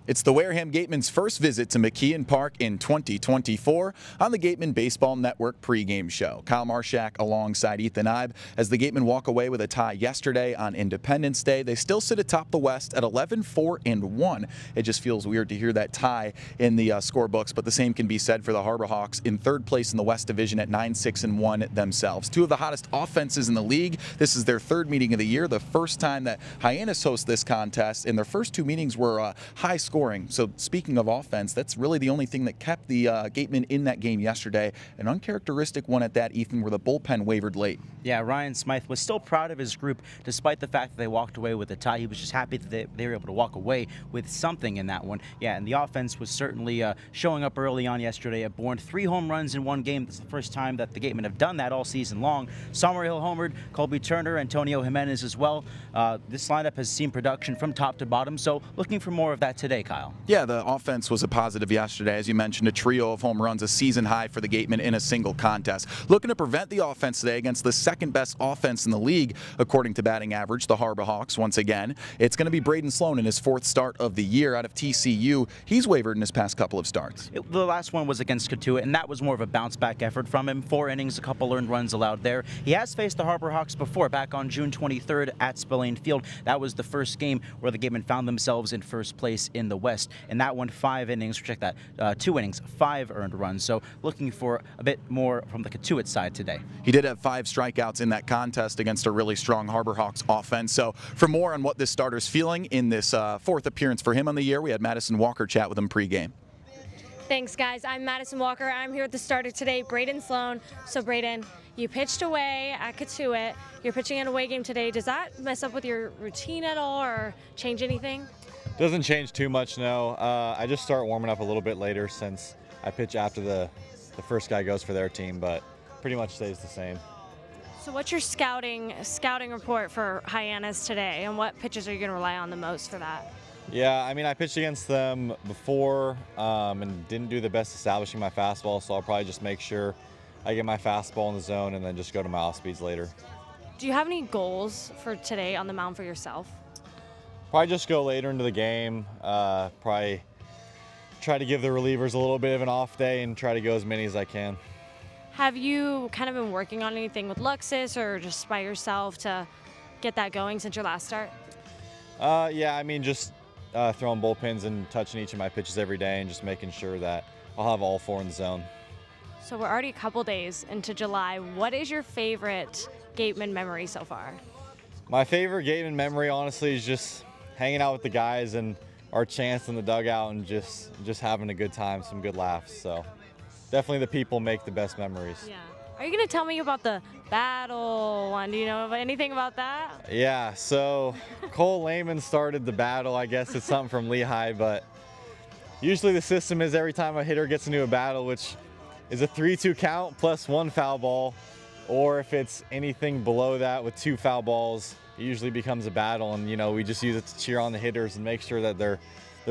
It's the Wareham Gatemen's first visit to McKeon Park in 2024 on the Gatemen Baseball Network pregame show. Kyle Marshak alongside Ethan Ibe as the Gatemen walk away with a tie yesterday on Independence Day. They still sit atop the West at 11-4-1. It just feels weird to hear that tie in the scorebooks, but the same can be said for the Harbor Hawks in third place in the West Division at 9-6-1 themselves. Two of the hottest offenses in the league. This is their third meeting of the year, the first time that Hyannis hosts this contest, and their first two meetings were high scoring. So speaking of offense, that's really the only thing that kept the Gatemen in that game yesterday. An uncharacteristic one at that, Ethan, where the bullpen wavered late. Yeah, Ryan Smythe was still proud of his group despite the fact that they walked away with a tie. He was just happy that they were able to walk away with something in that one. Yeah, and the offense was certainly showing up early on yesterday. It borne 3 home runs in one game. This is the first time that the Gatemen have done that all season long. Summerhill homered, Colby Turner, Antonio Hyannis as well. This lineup has seen production from top to bottom, so looking for more of that today, Kyle. Yeah, the offense was a positive yesterday. As you mentioned, a trio of home runs, a season high for the Gatemen in a single contest. Looking to prevent the offense today against the second best offense in the league, according to batting average, the Harbor Hawks once again. It's going to be Braden Sloan in his 4th start of the year out of TCU. He's wavered in his past couple of starts. The last one was against Katuitt, and that was more of a bounce-back effort from him. 4 innings, a couple earned runs allowed there. He has faced the Harbor Hawks before, back on June 23rd at Spillane Field. That was the first game where the Gatemen found themselves in first place in the West, and that one 5 innings, check that, 2 innings, 5 earned runs. So looking for a bit more from the Katuitt side today. He did have 5 strikeouts in that contest against a really strong Harbor Hawks offense. So for more on what this starter's feeling in this 4th appearance for him on the year, we had Madison Walker chat with him pregame. Thanks, guys. I'm Madison Walker. I'm here with the starter today, Braden Sloan. So, Braden, you pitched away at Katuitt. You're pitching an away game today. Does that mess up with your routine at all or change anything? Doesn't change too much, no. I just start warming up a little bit later since I pitch after the first guy goes for their team, but pretty much stays the same. So what's your scouting report for Hyannis today, and what pitches are you going to rely on the most for that? Yeah, I mean, I pitched against them before and didn't do the best establishing my fastball, so I'll probably just make sure I get my fastball in the zone and then just go to my off speeds later. Do you have any goals for today on the mound for yourself? Probably just go later into the game, probably try to give the relievers a little bit of an off day and try to go as many as I can. Have you kind of been working on anything with Luxus or just by yourself to get that going since your last start? Yeah, I mean, just throwing bullpens and touching each of my pitches every day and just making sure that I'll have all 4 in the zone. So we're already a couple days into July. What is your favorite Gatemen memory so far? My favorite Gatemen memory, honestly, is just hanging out with the guys and our chants in the dugout and just having a good time, some good laughs. So definitely the people make the best memories. Yeah. Are you going to tell me about the battle one? Do you know anything about that? Yeah, so Cole Lehman started the battle. I guess it's something from Lehigh, but usually the system is every time a hitter gets into a battle, which is a 3-2 count plus 1 foul ball, or if it's anything below that with 2 foul balls, it usually becomes a battle, and you know, we just use it to cheer on the hitters and make sure that they're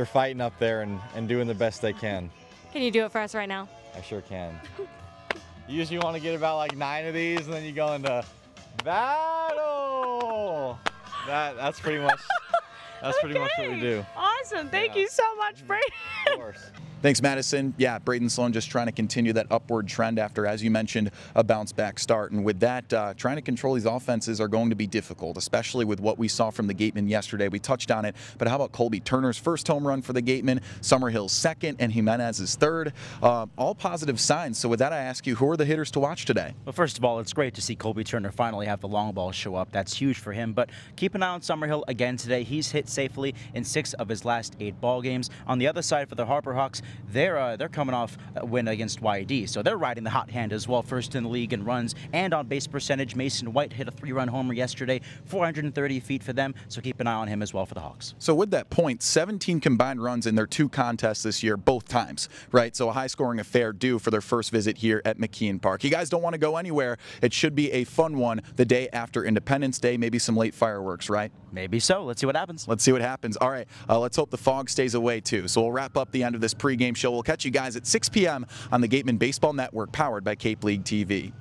fighting up there and doing the best they can. Can you do it for us right now? I sure can. You usually want to get about like 9 of these, and then you go into battle. That's pretty much pretty much what we do. Awesome. Thank you so much, Braden. Of course. Thanks, Madison. Yeah, Braden Sloan just trying to continue that upward trend after, as you mentioned, a bounce-back start. And with that, trying to control these offenses are going to be difficult, especially with what we saw from the Gatemen yesterday. We touched on it, but how about Colby Turner's first home run for the Gatemen, Summerhill's 2nd, and Hyannis's 3rd? All positive signs. So with that, I ask you, who are the hitters to watch today? Well, first of all, it's great to see Colby Turner finally have the long ball show up. That's huge for him. But keep an eye on Summerhill again today. He's hit safely in 6 of his last 8 ball games. On the other side for the Harbor Hawks, they're coming off a win against YD, so they're riding the hot hand as well, first in the league in runs and on base percentage. Mason White hit a 3-run homer yesterday, 430 feet for them, so keep an eye on him as well for the Hawks. So with that point, 17 combined runs in their 2 contests this year, both times, right? So a high-scoring affair due for their first visit here at McKeon Park. You guys don't want to go anywhere. It should be a fun one the day after Independence Day, maybe some late fireworks, right? Maybe so. Let's see what happens. Let's see what happens. All right, let's hope the fog stays away too. So we'll wrap up the end of this pregame show. We'll catch you guys at 6 p.m. on the Gatemen Baseball Network, powered by Cape League TV.